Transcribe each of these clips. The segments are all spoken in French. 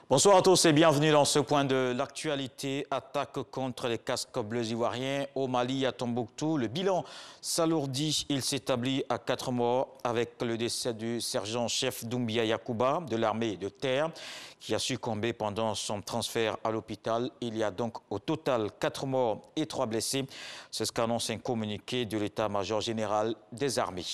Bonsoir à tous et bienvenue dans ce point de l'actualité. Attaque contre les casques bleus ivoiriens au Mali, à Tombouctou. Le bilan s'alourdit. Il s'établit à 4 morts avec le décès du sergent-chef Doumbia Yacouba de l'armée de terre qui a succombé pendant son transfert à l'hôpital. Il y a donc au total 4 morts et 3 blessés. C'est ce qu'annonce un communiqué de l'état-major général des armées.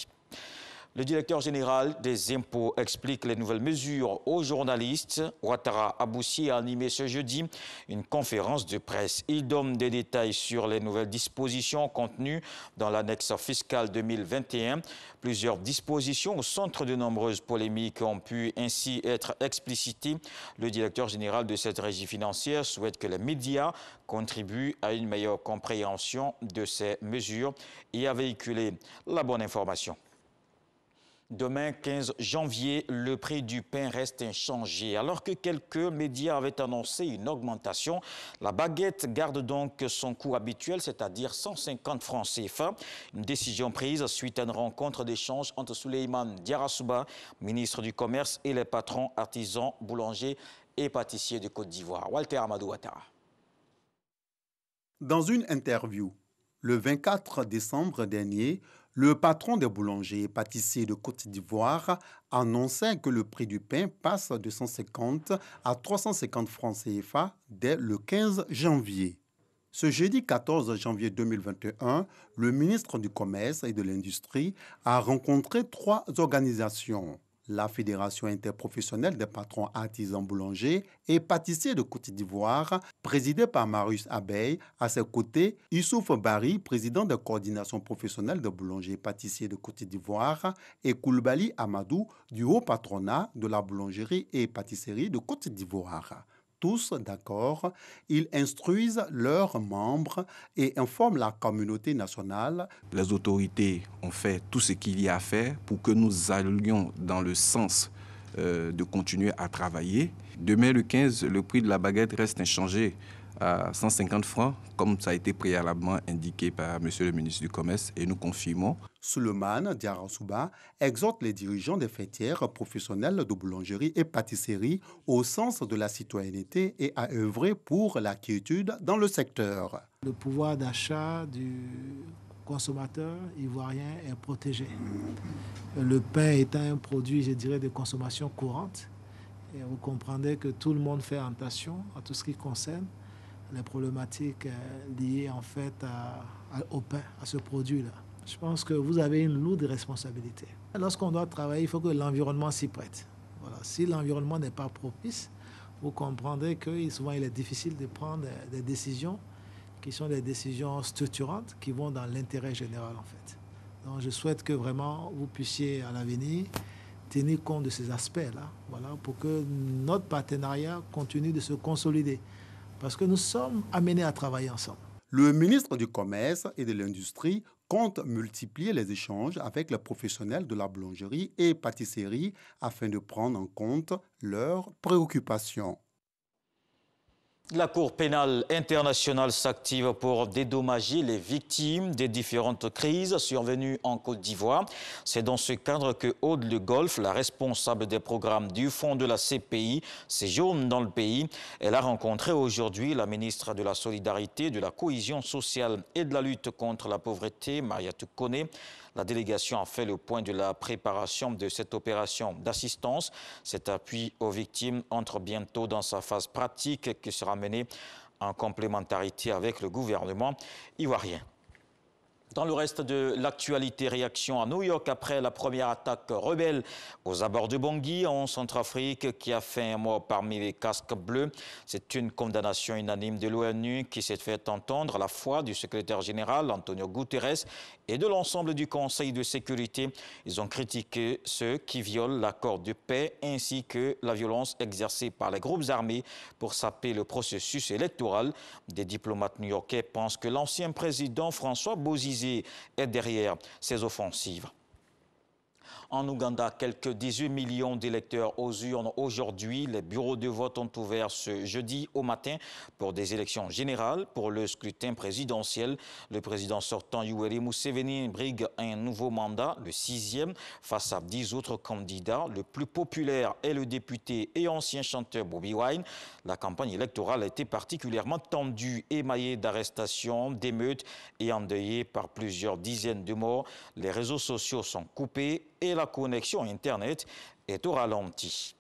Le directeur général des impôts explique les nouvelles mesures aux journalistes. Ouattara Aboussi a animé ce jeudi une conférence de presse. Il donne des détails sur les nouvelles dispositions contenues dans l'annexe fiscale 2021. Plusieurs dispositions au centre de nombreuses polémiques ont pu ainsi être explicitées. Le directeur général de cette régie financière souhaite que les médias contribuent à une meilleure compréhension de ces mesures et à véhiculer la bonne information. Demain, 15 janvier, le prix du pain reste inchangé. Alors que quelques médias avaient annoncé une augmentation, la baguette garde donc son coût habituel, c'est-à-dire 150 francs CFA. Une décision prise suite à une rencontre d'échange entre Souleymane Diarra-Souba, ministre du Commerce, et les patrons artisans, boulangers et pâtissiers de Côte d'Ivoire. Walter Amadou Ouattara. Dans une interview, le 24 décembre dernier, le patron des boulangers et pâtissiers de Côte d'Ivoire annonçait que le prix du pain passe de 150 à 350 francs CFA dès le 15 janvier. Ce jeudi 14 janvier 2021, le ministre du Commerce et de l'Industrie a rencontré 3 organisations. La Fédération interprofessionnelle des patrons artisans boulangers et pâtissiers de Côte d'Ivoire, présidée par Marius Abeille, à ses côtés, Youssouf Bari, président de la coordination professionnelle des boulangers et pâtissiers de Côte d'Ivoire, et Koulibaly Amadou, du haut patronat de la boulangerie et pâtisserie de Côte d'Ivoire. Tous d'accord, ils instruisent leurs membres et informent la communauté nationale. Les autorités ont fait tout ce qu'il y a à faire pour que nous allions dans le sens de continuer à travailler. Demain, le 15, le prix de la baguette reste inchangé à 150 francs, comme ça a été préalablement indiqué par M. le ministre du Commerce, et nous confirmons. Souleymane Diarra-Souba exhorte les dirigeants des fêtières professionnelles de boulangerie et pâtisserie au sens de la citoyenneté et à œuvrer pour la quiétude dans le secteur. Le pouvoir d'achat du consommateur ivoirien est protégé. Le pain est un produit, je dirais, de consommation courante. Et vous comprendrez que tout le monde fait attention à tout ce qui concerne les problématiques liées en fait au pain, à ce produit-là. Je pense que vous avez une lourde responsabilité. Lorsqu'on doit travailler, il faut que l'environnement s'y prête. Voilà. Si l'environnement n'est pas propice, vous comprendrez que souvent il est difficile de prendre des décisions qui sont des décisions structurantes qui vont dans l'intérêt général en fait. Donc je souhaite que vraiment vous puissiez à l'avenir tenir compte de ces aspects-là, voilà, pour que notre partenariat continue de se consolider. Parce que nous sommes amenés à travailler ensemble. Le ministre du Commerce et de l'Industrie compte multiplier les échanges avec les professionnels de la boulangerie et pâtisserie afin de prendre en compte leurs préoccupations. La Cour pénale internationale s'active pour dédommager les victimes des différentes crises survenues en Côte d'Ivoire. C'est dans ce cadre que Aude Le Golf, la responsable des programmes du fonds de la CPI, séjourne dans le pays. Elle a rencontré aujourd'hui la ministre de la Solidarité, de la Cohésion sociale et de la lutte contre la pauvreté, Mariatou Koné. La délégation a fait le point de la préparation de cette opération d'assistance. Cet appui aux victimes entre bientôt dans sa phase pratique qui sera menée en complémentarité avec le gouvernement ivoirien. Dans le reste de l'actualité, réaction à New York après la première attaque rebelle aux abords de Bangui en Centrafrique qui a fait un mort parmi les casques bleus. C'est une condamnation unanime de l'ONU qui s'est fait entendre à la fois du secrétaire général Antonio Guterres et de l'ensemble du Conseil de sécurité. Ils ont critiqué ceux qui violent l'accord de paix ainsi que la violence exercée par les groupes armés pour saper le processus électoral. Des diplomates new-yorkais pensent que l'ancien président François Bozizé est derrière ces offensives. En Ouganda, quelques 18 millions d'électeurs aux urnes aujourd'hui. Les bureaux de vote ont ouvert ce jeudi au matin pour des élections générales. Pour le scrutin présidentiel, le président sortant Yoweri Museveni brigue un nouveau mandat, le 6e, face à 10 autres candidats. Le plus populaire est le député et ancien chanteur Bobi Wine. La campagne électorale a été particulièrement tendue, émaillée d'arrestations, d'émeutes et endeuillée par plusieurs dizaines de morts. Les réseaux sociaux sont coupés et la connexion Internet est au ralenti.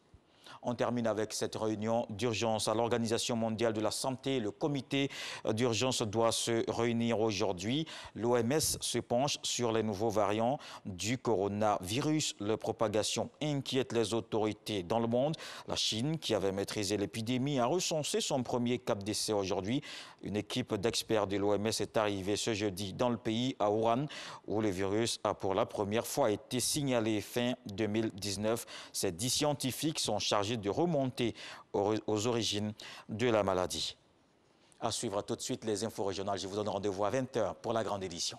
On termine avec cette réunion d'urgence à l'Organisation mondiale de la santé. Le comité d'urgence doit se réunir aujourd'hui. L'OMS se penche sur les nouveaux variants du coronavirus. Leur propagation inquiète les autorités dans le monde. La Chine, qui avait maîtrisé l'épidémie, a recensé son premier cas de décès aujourd'hui. Une équipe d'experts de l'OMS est arrivée ce jeudi dans le pays, à Wuhan, où le virus a pour la première fois été signalé fin 2019. Ces 10 scientifiques sont chargés de remonter aux origines de la maladie. À suivre tout de suite les infos régionales. Je vous donne rendez-vous à 20 h pour la grande édition.